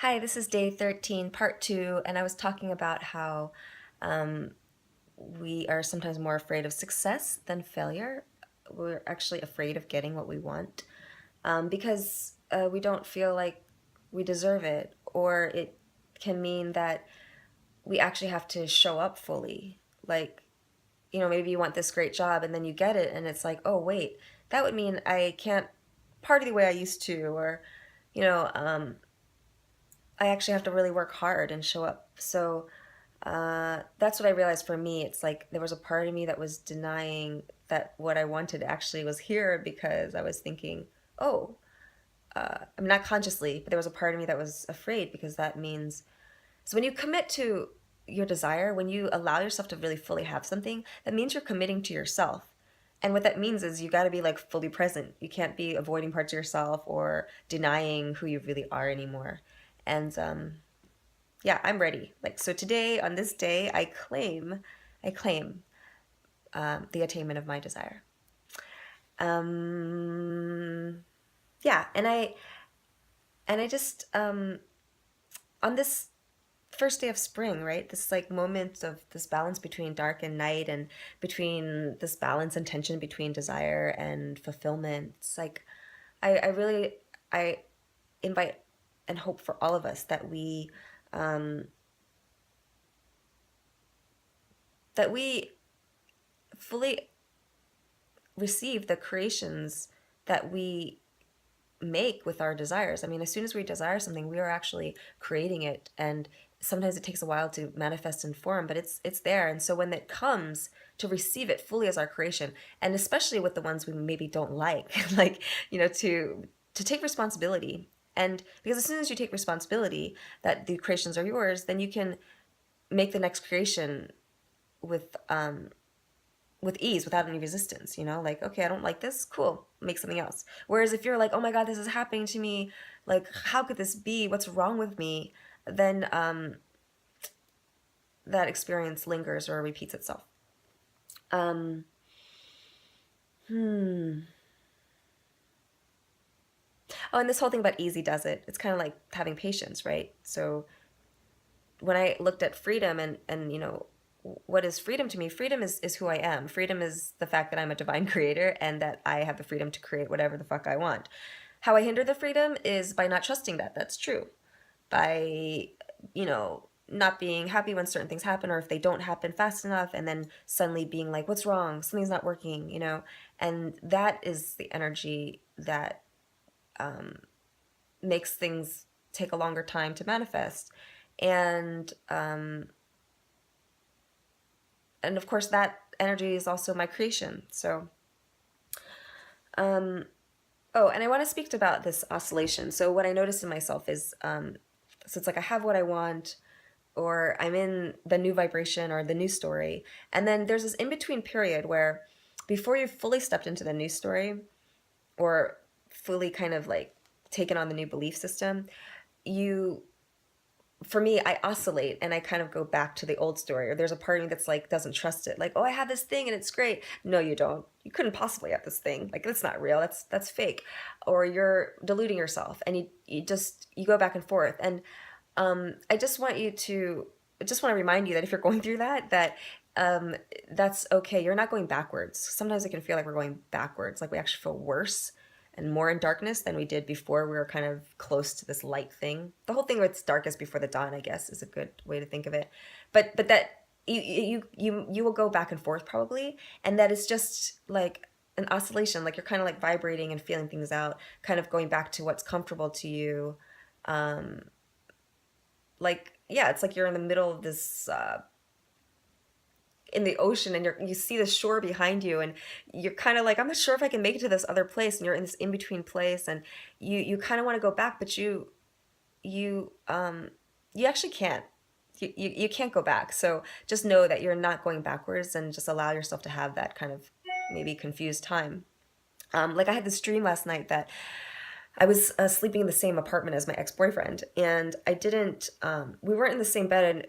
Hi, this is day 13, part 2, and I was talking about how um, we are sometimes more afraid of success than failure. We're actually afraid of getting what we want because we don't feel like we deserve it, or it can mean that we actually have to show up fully. Like, maybe you want this great job and then you get it, and it's like, oh, wait, that would mean I can't party the way I used to, or, you know, um, I actually have to really work hard and show up. So that's what I realized for me. It's like there was a part of me that was denying that what I wanted actually was here because I was thinking, oh, I'm not consciously, but there was a part of me that was afraid because that means. So when you commit to your desire, when you allow yourself to really fully have something, that means you're committing to yourself. And what that means is you got to be like fully present. You can't be avoiding parts of yourself or denying who you really are anymore. And yeah, I'm ready. Like, so today, on this day, I claim the attainment of my desire. Um, yeah, and I just on this first day of spring, right? This like moment of this balance between dark and night, and between this balance and tension between desire and fulfillment. It's like I really I invite and hope for all of us that um, we fully receive the creations that we make with our desires. I mean, as soon as we desire something, we are actually creating it, and sometimes it takes a while to manifest in form, but it's there. And so when it comes, to receive it fully as our creation, and especially with the ones we maybe don't like, like, to take responsibility. And because as soon as you take responsibility that the creations are yours, then you can make the next creation with with ease, without any resistance, like, okay, I don't like this, cool, make something else. Whereas if you're like, oh my god, this is happening to me, like, how could this be, what's wrong with me, then that experience lingers or repeats itself. um hmm oh, and this whole thing about easy does it, it's kind of like having patience, right? So when I looked at freedom, and what is freedom to me? Freedom is who I am. Freedom is the fact that I'm a divine creator and that I have the freedom to create whatever the fuck I want. How I hinder the freedom is by not trusting that that's true. By, not being happy when certain things happen, or if they don't happen fast enough, and then suddenly being like, what's wrong? Something's not working. And that is the energy that um, makes things take a longer time to manifest. And of course that energy is also my creation. So um oh, and I want to speak about this oscillation. So what I notice in myself is so it's like I have what I want, or I'm in the new vibration or the new story, and then there's this in between period where before you've fully stepped into the new story, or fully kind of like taken on the new belief system, you for me, I oscillate and I kind of go back to the old story. Or there's a part of me that's like, doesn't trust it. Like, oh, I have this thing and it's great. No, you don't. You couldn't possibly have this thing. Like, that's not real. That's fake. Or you're deluding yourself, and you go back and forth. And I just want you to just want to remind you that if you're going through that um, that's okay. You're not going backwards. Sometimes it can feel like we're going backwards, like we actually feel worse and more in darkness than we did before we were kind of close to this light thing. The whole thing where it's darkest before the dawn, I guess, is a good way to think of it. But that you will go back and forth probably, and that is just like an oscillation. Like you're kind of like vibrating and feeling things out, kind of going back to what's comfortable to you. Um, like, yeah, it's like you're in the middle of this in the ocean, and you see the shore behind you, and you're kind of like, I'm not sure if I can make it to this other place, and you're in this in between place, and you kind of want to go back, but you you actually can't. You can't go back. So just know that you're not going backwards, and just allow yourself to have that kind of maybe confused time. Like I had this dream last night that I was sleeping in the same apartment as my ex-boyfriend, and I didn't. We weren't in the same bed,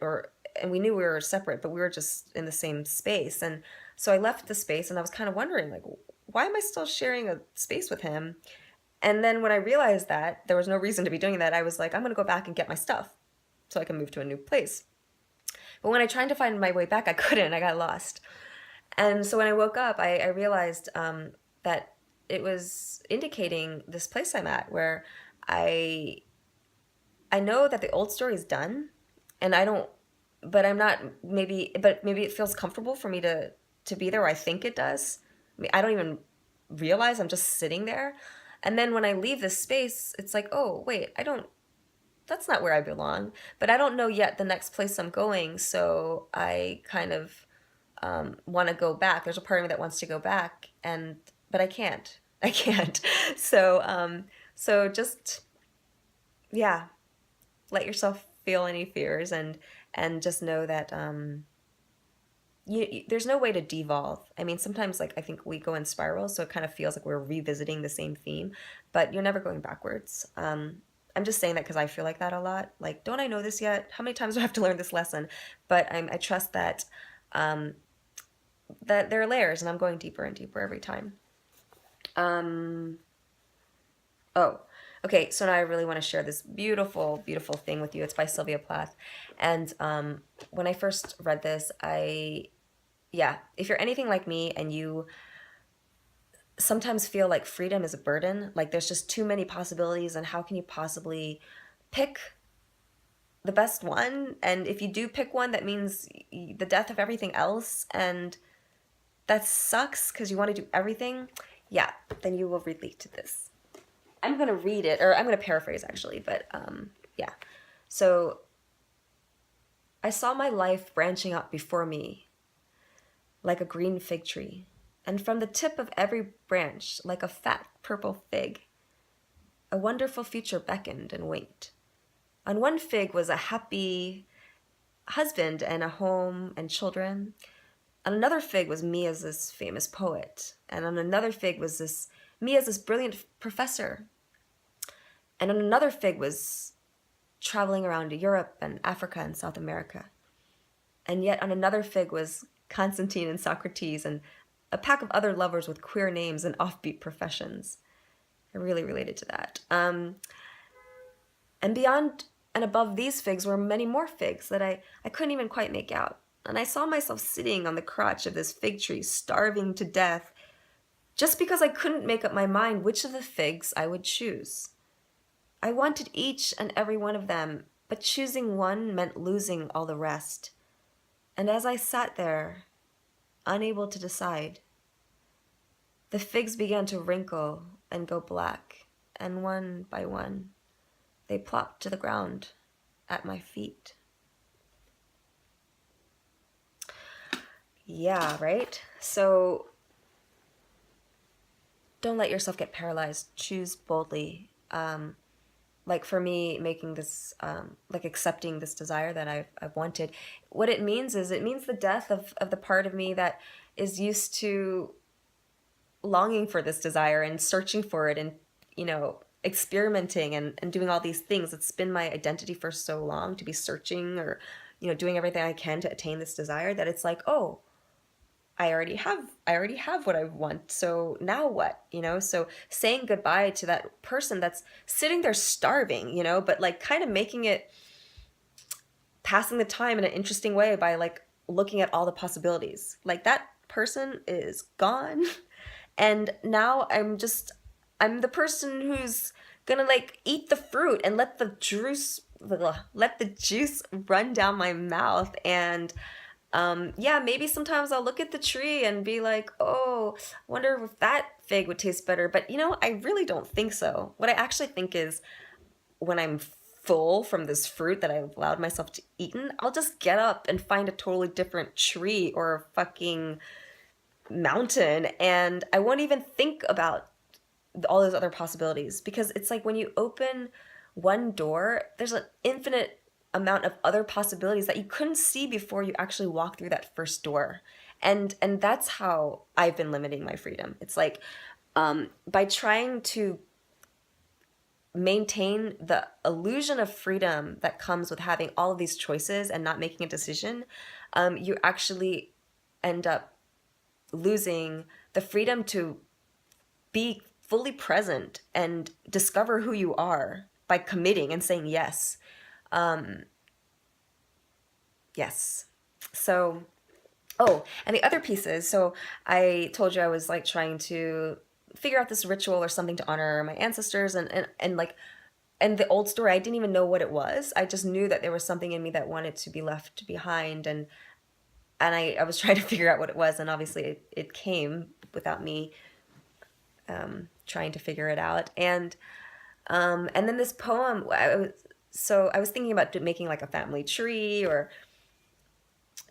and we knew we were separate, but we were just in the same space. And so I left the space, and I was kind of wondering, like, why am I still sharing a space with him? And then when I realized that there was no reason to be doing that, I was like, I'm going to go back and get my stuff so I can move to a new place. But when I tried to find my way back, I couldn't. I got lost. And so when I woke up, I realized that it was indicating this place I'm at where I I know that the old story is done, and I don't, but I'm not but maybe it feels comfortable for me to be there, or I think it does. I mean, I don't even realize I'm just sitting there. And then when I leave this space, it's like, oh, wait, I don't, that's not where I belong. But I don't know yet the next place I'm going, so I kind of want to go back. There's a part of me that wants to go back, and but I can't. I can't. So so just yeah, let yourself feel any fears, and just know that there's no way to devolve. I mean, sometimes like I think we go in spirals, so it kind of feels like we're revisiting the same theme, but you're never going backwards. I'm just saying that because I feel like that a lot. Like, don't I know this yet? How many times do I have to learn this lesson? But I trust that um, that there are layers, and I'm going deeper and deeper every time. Um, Oh, okay. So now I really want to share this beautiful, beautiful thing with you. It's by Sylvia Plath. And when I first read this, yeah, if you're anything like me and you sometimes feel like freedom is a burden, like there's just too many possibilities, and how can you possibly pick the best one? And if you do pick one, that means the death of everything else, and that sucks because you want to do everything. Yeah, then you will relate to this. I'm going to read it, or I'm going to paraphrase actually, but yeah. So I saw my life branching out before me like a green fig tree, and from the tip of every branch, like a fat purple fig, a wonderful future beckoned and winked. On one fig was a happy husband and a home and children. On another fig was me as this famous poet, and on another fig was this me as this brilliant professor. And on another fig was traveling around Europe and Africa and South America. And yet on another fig was Constantine and Socrates and a pack of other lovers with queer names and offbeat professions. I really related to that. And beyond and above these figs were many more figs that I couldn't even quite make out. And I saw myself sitting on the crotch of this fig tree, starving to death, just because I couldn't make up my mind which of the figs I would choose. I wanted each and every one of them, but choosing one meant losing all the rest. And as I sat there, unable to decide, the figs began to wrinkle and go black, and one by one, they plopped to the ground at my feet. Yeah, right? So don't let yourself get paralyzed. Choose boldly. Like for me, making this, like accepting this desire that I've wanted, what it means is it means the death of the part of me that is used to longing for this desire and searching for it and, experimenting and doing all these things. It's been my identity for so long to be searching or, doing everything I can to attain this desire that it's like, oh, I already have what I want. So now what? So saying goodbye to that person that's sitting there starving, but like kind of making it passing the time in an interesting way by like looking at all the possibilities. Like that person is gone and now I'm the person who's gonna like eat the fruit and let the juice run down my mouth. And yeah, maybe sometimes I'll look at the tree and be like, oh, wonder if that fig would taste better. But I really don't think so. What I actually think is when I'm full from this fruit that I've allowed myself to eat, I'll just get up and find a totally different tree or a fucking mountain, and I won't even think about all those other possibilities, because it's like when you open one door, there's an infinite amount of other possibilities that you couldn't see before you actually walk through that first door. And that's how I've been limiting my freedom. It's like by trying to maintain the illusion of freedom that comes with having all of these choices and not making a decision, you actually end up losing the freedom to be fully present and discover who you are by committing and saying yes. Um, yes. So, oh, and the other pieces. So I told you I was like trying to figure out this ritual or something to honor my ancestors, and like, and the old story, I didn't even know what it was. I just knew that there was something in me that wanted to be left behind, and I was trying to figure out what it was, and obviously it came without me trying to figure it out. And then this poem, so I was thinking about making like a family tree, or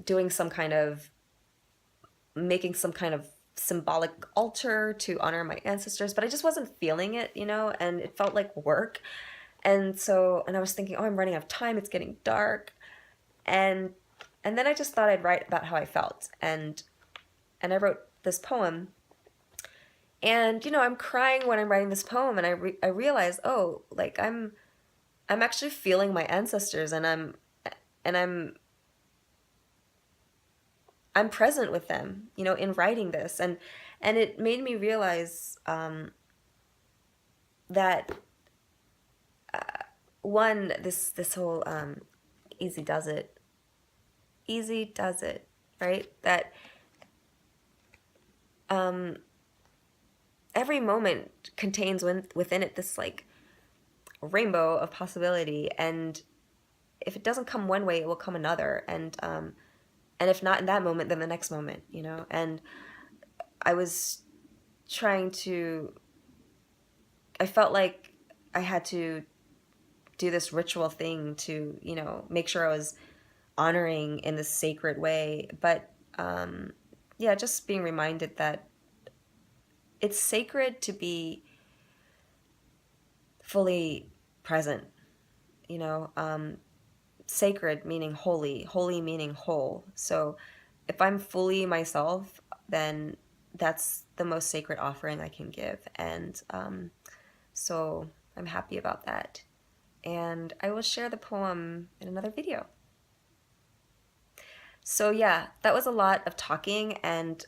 doing some kind of making some kind of symbolic altar to honor my ancestors, but I just wasn't feeling it, and it felt like work. And I was thinking, oh, I'm running out of time, it's getting dark. And then I just thought I'd write about how I felt. And I wrote this poem. And I'm crying when I'm writing this poem, and I realize, oh, like I'm actually feeling my ancestors, and I'm present with them, in writing this. And it made me realize that one, this whole easy does it, right? That every moment contains within it this like rainbow of possibility, and if it doesn't come one way, it will come another, and if not in that moment, then the next moment, and I was trying to, I felt like I had to do this ritual thing to, make sure I was honoring in this sacred way. But yeah, just being reminded that it's sacred to be fully present, sacred meaning holy, holy meaning whole. So if I'm fully myself, then that's the most sacred offering I can give. And so I'm happy about that. And I will share the poem in another video. So yeah, that was a lot of talking, and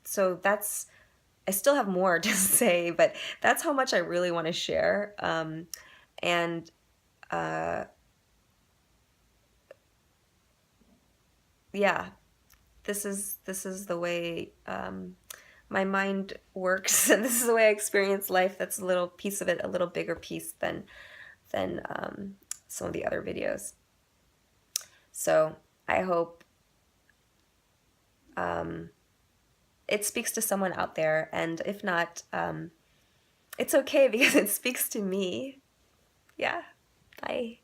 so I still have more to say, but that's how much I really want to share. And yeah, this is the way my mind works, and this is the way I experience life. That's a little piece of it, a little bigger piece than some of the other videos. So I hope it speaks to someone out there, and if not, it's okay because it speaks to me. Yeah, bye.